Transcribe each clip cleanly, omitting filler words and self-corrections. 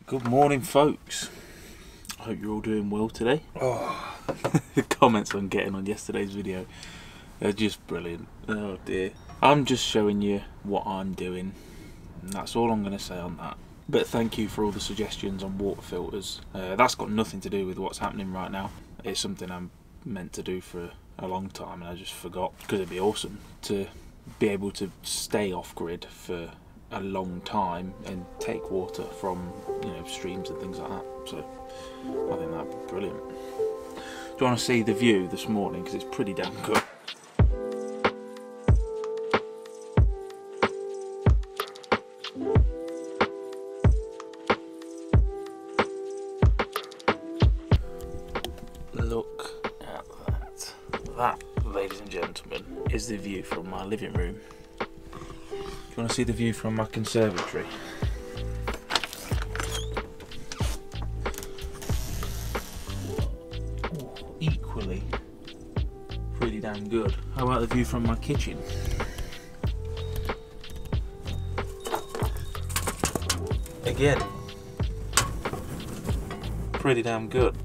Good morning, folks. I hope you're all doing well today. Oh, the comments I'm getting on yesterday's video are just brilliant. Oh dear. I'm just showing you what I'm doing, and that's all I'm going to say on that. But thank you for all the suggestions on water filters. That's got nothing to do with what's happening right now. It's something I'm meant to do for a long time, and I just forgot, because it'd be awesome to be able to stay off grid for a long time and take water from, you know, streams and things like that. So I think that'd be brilliant. Do you want to see the view this morning, because it's pretty damn good? Look at that. That, ladies and gentlemen, is the view from my living room. Do you want to see the view from my conservatory? Ooh, equally pretty damn good. How about the view from my kitchen? Again, pretty damn good.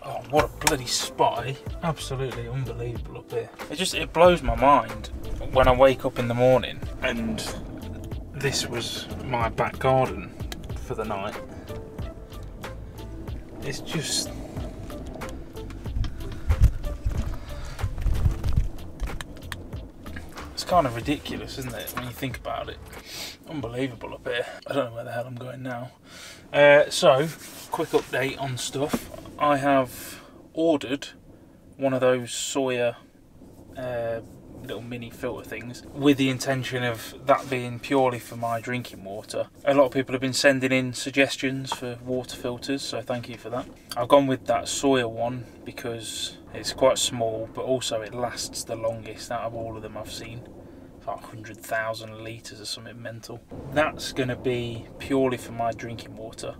Oh, what a bloody spot, eh? Absolutely unbelievable up here. It blows my mind when I wake up in the morning and this was my back garden for the night. It's just... it's kind of ridiculous, isn't it, when you think about it? Unbelievable up here. I don't know where the hell I'm going now. So, quick update on stuff. I have ordered one of those Sawyer little mini filter things with the intention of that being purely for my drinking water. A lot of people have been sending in suggestions for water filters, so thank you for that. I've gone with that Sawyer one because it's quite small, but also it lasts the longest out of all of them I've seen. It's like 100,000 litres or something mental. That's going to be purely for my drinking water.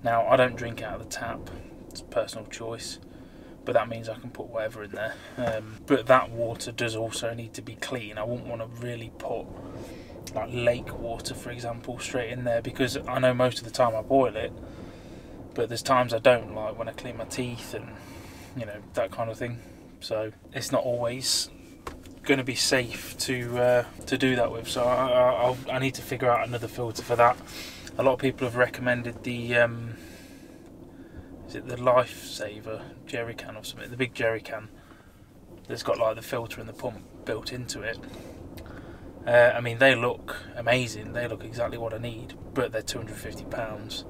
Now, I don't drink out of the tap. It's a personal choice, but that means I can put whatever in there. But that water does also need to be clean. I wouldn't want to really put like lake water, for example, straight in there, because I know most of the time I boil it, but there's times I don't, like when I clean my teeth and, you know, that kind of thing. So it's not always going to be safe to do that with. So I need to figure out another filter for that. A lot of people have recommended the is it the Lifesaver jerry can or something, the big jerry can that's got like the filter and the pump built into it. I mean, they look amazing, they look exactly what I need, but they're £250.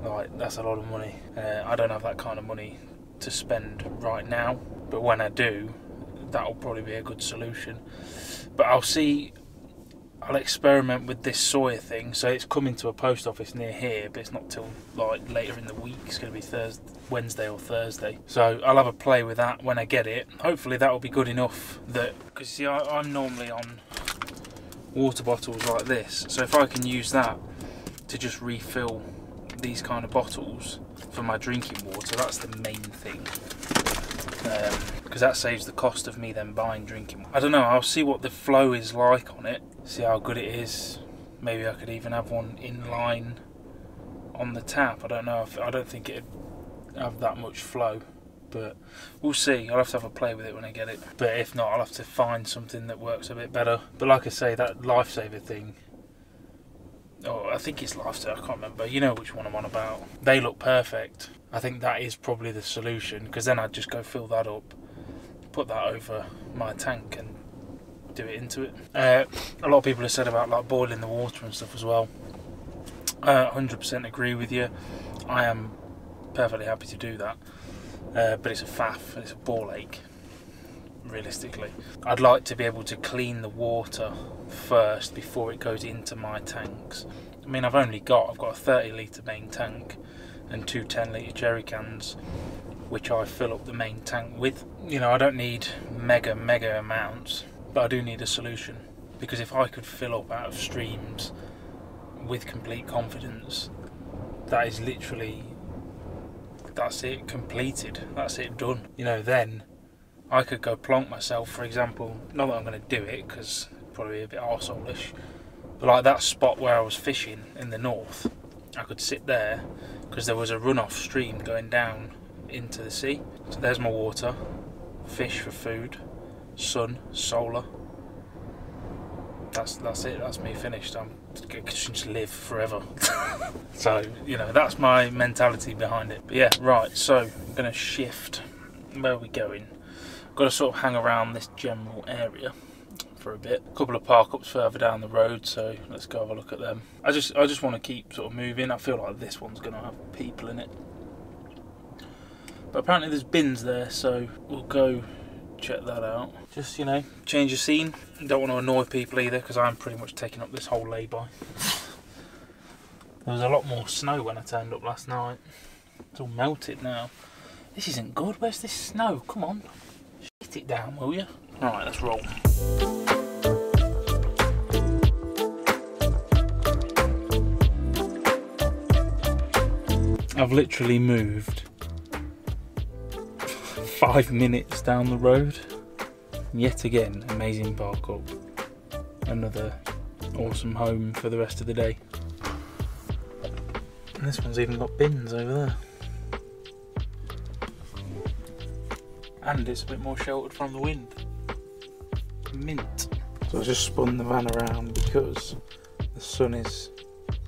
Like, that's a lot of money. I don't have that kind of money to spend right now, but when I do, that'll probably be a good solution. But I'll experiment with this Sawyer thing. So it's coming to a post office near here, but it's not till like later in the week. It's going to be Wednesday or Thursday. So I'll have a play with that when I get it. Hopefully that will be good enough that, because see, I'm normally on water bottles like this. So if I can use that to just refill these kind of bottles for my drinking water, that's the main thing. Because that saves the cost of me then buying drinking. I don't know, I'll see what the flow is like on it, see how good it is. Maybe I could even have one in line on the tap. I don't know, I don't think it'd have that much flow, but we'll see. I'll have to have a play with it when I get it, but if not, I'll have to find something that works a bit better. But like I say, that Lifesaver thing, oh, I think it's Lifesaver, I can't remember, you know which one I'm on about. They look perfect. I think that is probably the solution, because then I'd just go fill that up, put that over my tank and do it into it. A lot of people have said about like boiling the water and stuff as well. 100% agree with you. I am perfectly happy to do that, but it's a faff, it's a ball ache, realistically. I'd like to be able to clean the water first before it goes into my tanks. I mean, I've got a 30 litre main tank and two 10 litre jerry cans, which I fill up the main tank with. You know, I don't need mega amounts, but I do need a solution, because if I could fill up out of streams with complete confidence, that is literally, that's it, completed, that's it, done. You know, then I could go plonk myself, for example, not that I'm going to do it because it's probably a bit arsehole-ish, but like that spot where I was fishing in the north, I could sit there because there was a runoff stream going down into the sea. So there's my water, fish for food, sun, solar. That's it, that's me finished. I can just live forever. So, you know, that's my mentality behind it. But yeah, right, so I'm going to shift. Where are we going? Got to sort of hang around this general area for a bit. A couple of park ups further down the road, so let's go have a look at them. I just want to keep sort of moving. I feel like this one's going to have people in it, but apparently there's bins there, so we'll go check that out. Just, you know, change the scene. Don't want to annoy people either, because I'm pretty much taking up this whole lay-by. There was a lot more snow when I turned up last night. It's all melted now. This isn't good. Where's this snow? Come on, shit it down, will you? Alright, let's roll. I've literally moved 5 minutes down the road. Yet again, amazing park up. Another awesome home for the rest of the day. And this one's even got bins over there. And it's a bit more sheltered from the wind. Mint. So I just spun the van around because the sun is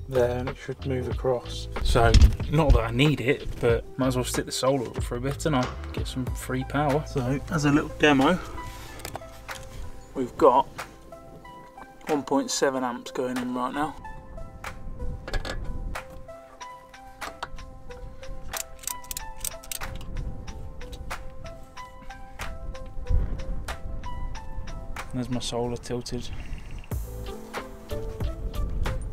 there and it should move across. So, not that I need it, but might as well stick the solar up for a bit and I'll get some free power. So, as a little demo, we've got 1.7 amps going in right now. There's my solar tilted.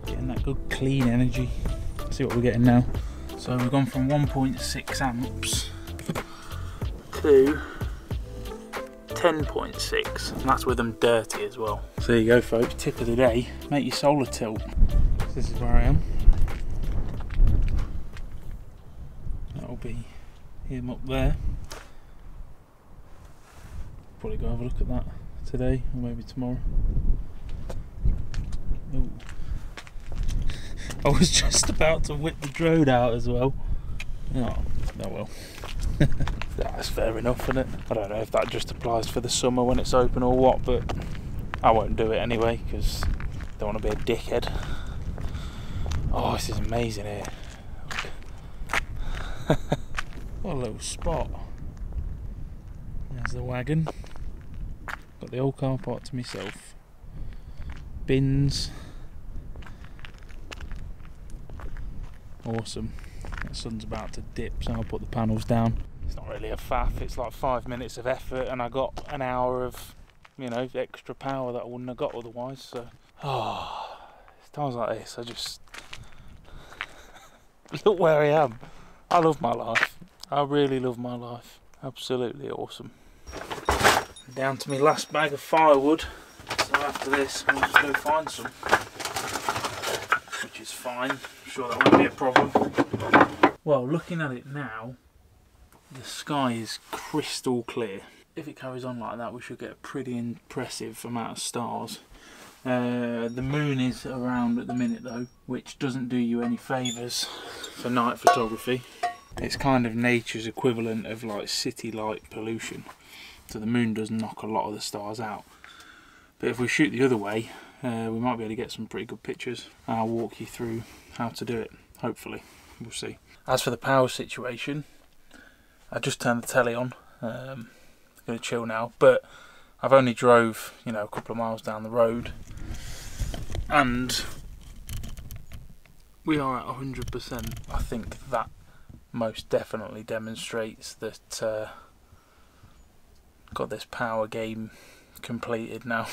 Getting that good clean energy. Let's see what we're getting now. So we've gone from 1.6 amps to 10.6, and that's with them dirty as well. So there you go, folks, tip of the day, make your solar tilt. This is where I am. That'll be him up there. Probably go have a look at that today, or maybe tomorrow. Ooh. I was just about to whip the drone out as well. Oh well. That's fair enough, isn't it? I don't know if that just applies for the summer when it's open or what, but I won't do it anyway because I don't want to be a dickhead. Oh, this is amazing here. What a little spot. There's the wagon. Got the old car park to myself. Bins. Awesome. The sun's about to dip, so I'll put the panels down. It's not really a faff, it's like 5 minutes of effort and I got an hour of, you know, extra power that I wouldn't have got otherwise. So, it's times like this, I just look where I am. I love my life. I really love my life. Absolutely awesome. Down to my last bag of firewood. So after this, we'll just go find some, which is fine. I'm sure that won't be a problem. Well, looking at it now, the sky is crystal clear. If it carries on like that, we should get a pretty impressive amount of stars. The moon is around at the minute though, which doesn't do you any favours for night photography. It's kind of nature's equivalent of like city light pollution. So the moon does knock a lot of the stars out. But if we shoot the other way, we might be able to get some pretty good pictures. I'll walk you through how to do it, hopefully. We'll see. As for the power situation, I just turned the telly on. I'm going to chill now, but I've only drove, you know, a couple of miles down the road, and we are at 100%. I think that most definitely demonstrates that got this power game completed now.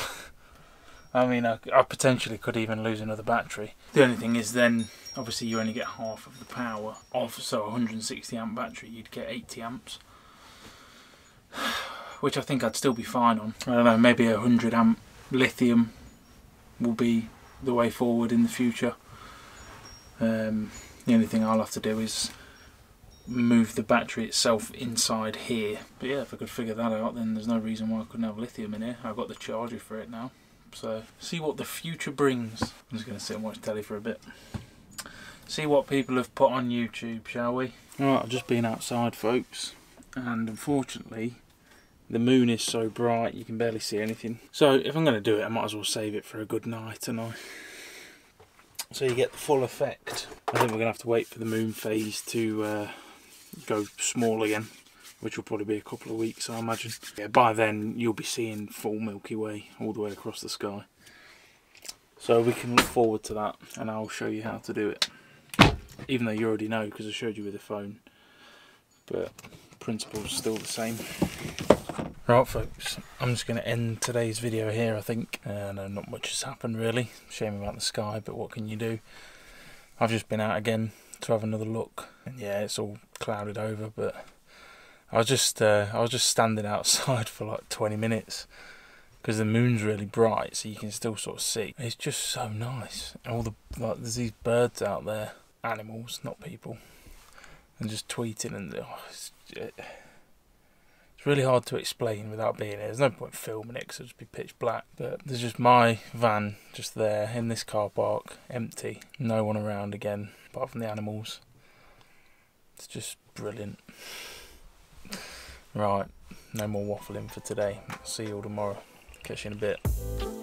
I mean, I potentially could even lose another battery. The only thing is then, obviously you only get half of the power of, so a 160 amp battery, you'd get 80 amps. which I think I'd still be fine on. I don't know, maybe 100 amp lithium will be the way forward in the future. The only thing I'll have to do is move the battery itself inside here. But yeah, if I could figure that out, then there's no reason why I couldn't have lithium in here. I've got the charger for it now. So, see what the future brings. I'm just going to sit and watch telly for a bit. See what people have put on YouTube, shall we? Alright, I've just been outside, folks. And unfortunately, the moon is so bright you can barely see anything. So, if I'm going to do it, I might as well save it for a good night, and so you get the full effect. I think we're going to have to wait for the moon phase to go small again, which will probably be a couple of weeks, I imagine. Yeah, by then you'll be seeing full Milky Way all the way across the sky. So we can look forward to that, and I'll show you how to do it. Even though you already know, because I showed you with the phone. But the principle's still the same. Right, folks, I'm just going to end today's video here, I think. I know not much has happened really. Shame about the sky, but what can you do? I've just been out again to have another look, and yeah, it's all clouded over, but I was just standing outside for like 20 minutes because the moon's really bright, so you can still sort of see. It's just so nice. All the there's these birds out there, animals, not people, and just tweeting, and it's really hard to explain without being here. There's no point filming it because it'll just be pitch black. But there's just my van just there in this car park, empty, no one around again apart from the animals. It's just brilliant. Right, no more waffling for today. See you all tomorrow. Catch you in a bit.